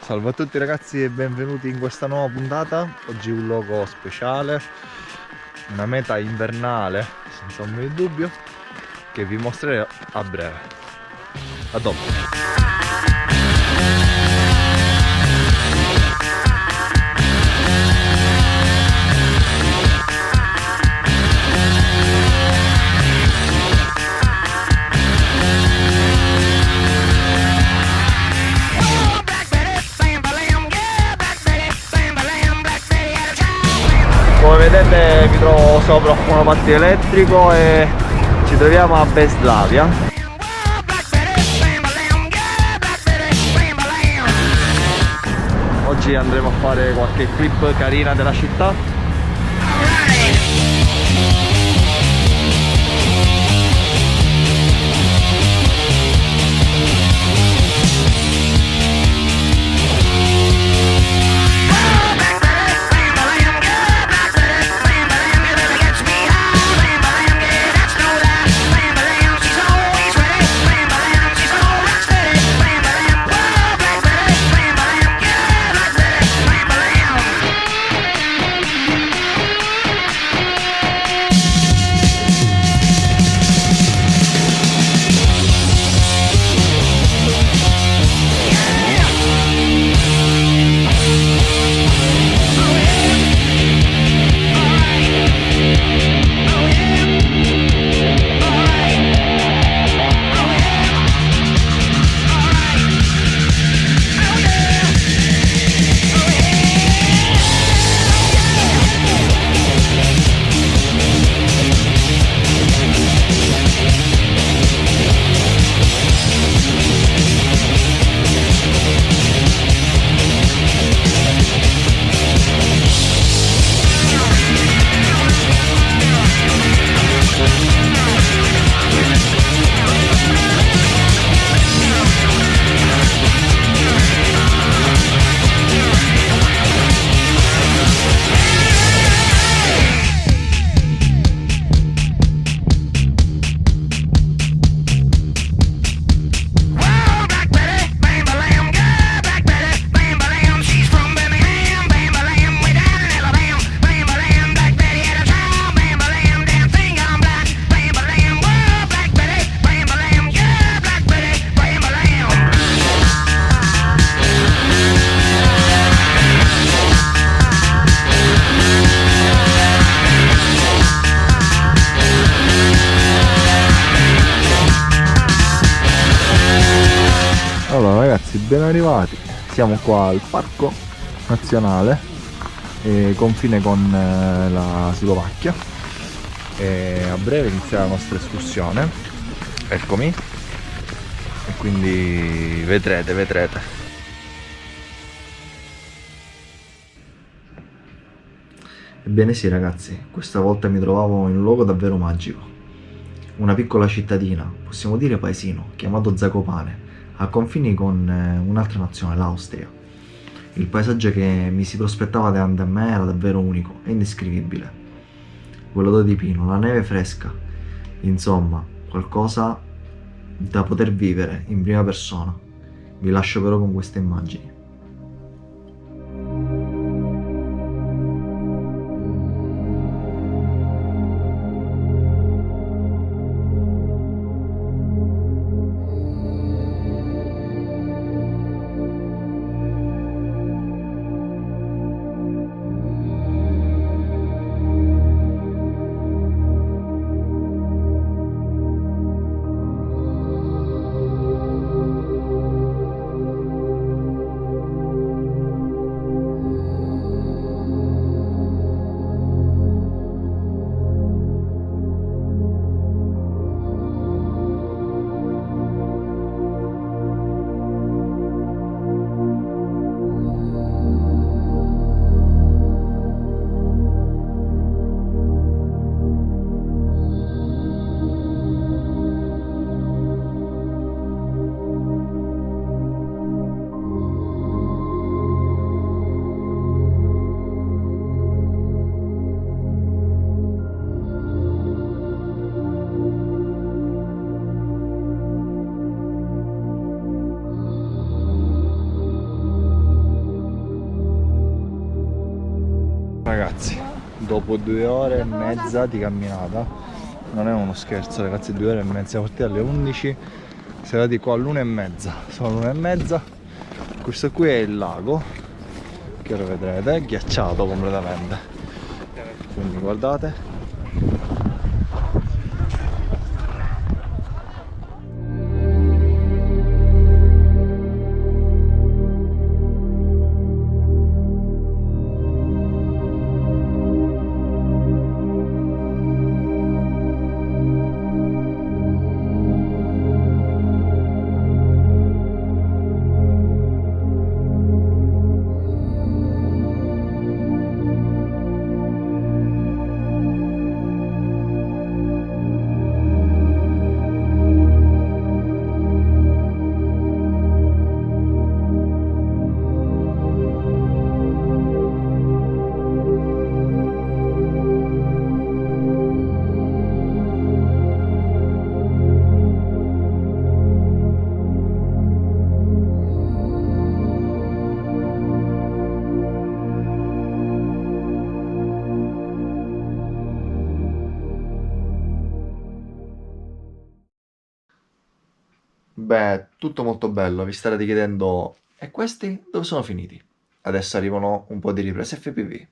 Salve a tutti ragazzi e benvenuti in questa nuova puntata. Oggi un luogo speciale, una meta invernale senza ombra di dubbio, che vi mostrerò a breve. A dopo. Come vedete mi trovo sopra un monopattino elettrico e ci troviamo a Beslavia. Oggi andremo a fare qualche clip carina della città. Allora ragazzi, ben arrivati, siamo qua al parco nazionale, confine con la Slovacchia, e a breve inizia la nostra escursione, eccomi, e quindi vedrete. Ebbene sì ragazzi, questa volta mi trovavo in un luogo davvero magico, una piccola cittadina, possiamo dire paesino, chiamato Zakopane, a confini con un'altra nazione, l'Austria. Il paesaggio che mi si prospettava davanti a me era davvero unico e indescrivibile. Quell'odore di pino, la neve fresca, insomma, qualcosa da poter vivere in prima persona. Vi lascio però con queste immagini. ragazzi, dopo 2 ore e mezza di camminata, non è uno scherzo ragazzi, 2 ore e mezza, siamo partiti alle 11, siamo arrivati qua all'1:30, sono l'1:30, questo qui è il lago, che ora vedrete, è ghiacciato completamente, quindi guardate. Beh, tutto molto bello, vi starete chiedendo, e questi dove sono finiti? Adesso arrivano un po' di riprese FPV.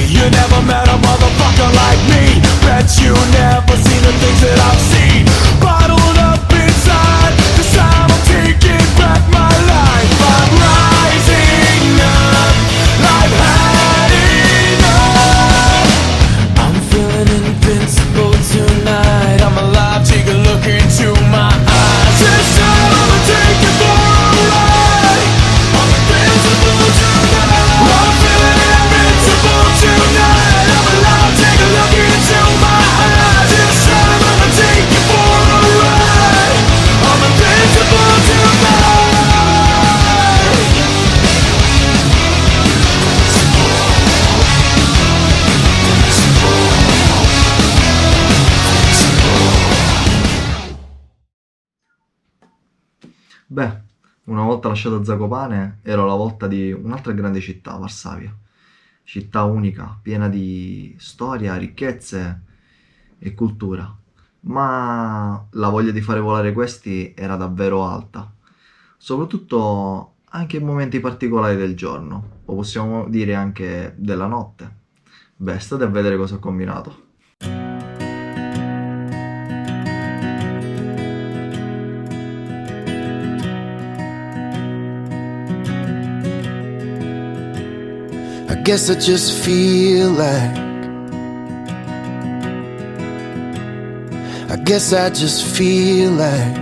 You never met a motherfucker like me. Bet you never seen the things that I've seen. Bottled up inside, this time I'm taking back my life. I'm rising up, I've had enough. I'm feeling invincible tonight. I'm alive, take a look into my eyes. This time I'ma take it for a ride. I'm invincible tonight. I'm feeling invincible tonight. I'm alive, take a look into my eyes. This time I'ma take you for a ride. I'm invincible tonight. Beh, una volta lasciato Zakopane, ero alla volta di un'altra grande città, Varsavia. Città unica, piena di storia, ricchezze e cultura. Ma la voglia di fare volare questi era davvero alta, soprattutto anche in momenti particolari del giorno, o possiamo dire anche della notte. Beh, state a vedere cosa ho combinato. I guess I just feel like, I guess I just feel like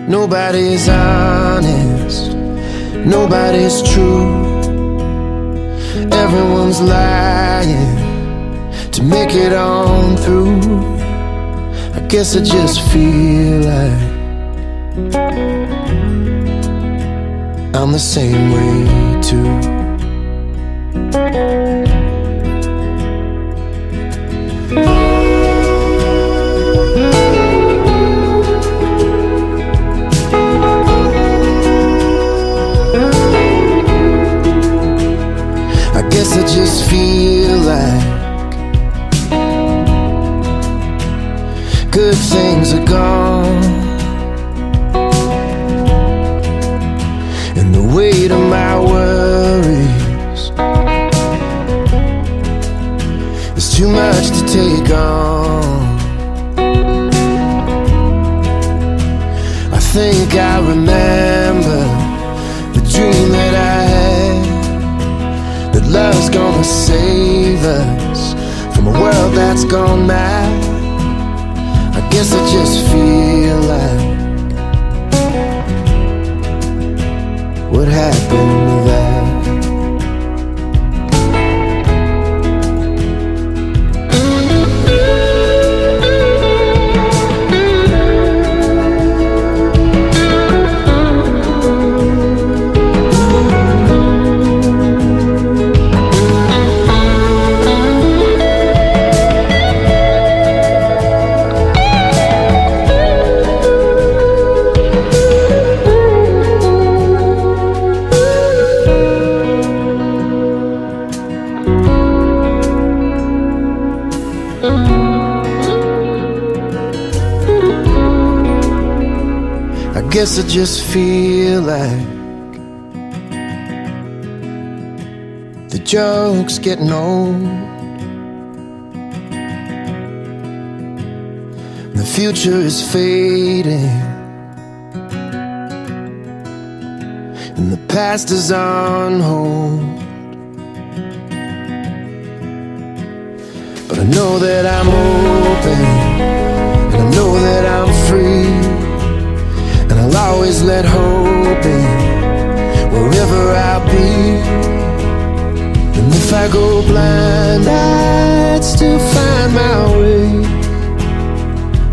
nobody's honest, nobody's true. Everyone's lying to make it on through. I guess I just feel like I'm the same way too. I guess I just feel like good things are gone. The weight of my worries is too much to take on. I think I remember the dream that I had, that love's gonna save us from a world that's gone mad. I guess I just feel like what happened to that? Guess I just feel like the joke's getting old. The future is fading, and the past is on hold. But I know that I'm open, and I know that I'm free, and I'll always let hope in wherever I'll be. And if I go blind, I'd still find my way.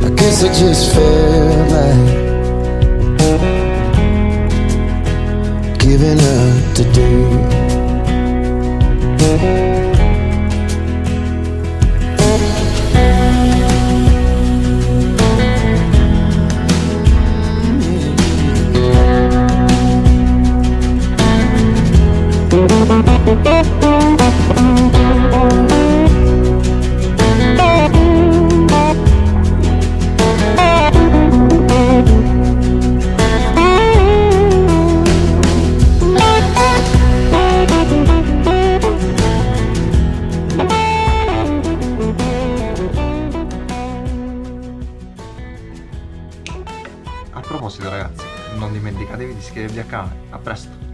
I guess I just felt like giving up today. A proposito ragazzi, non dimenticatevi di iscrivervi al canale, a presto!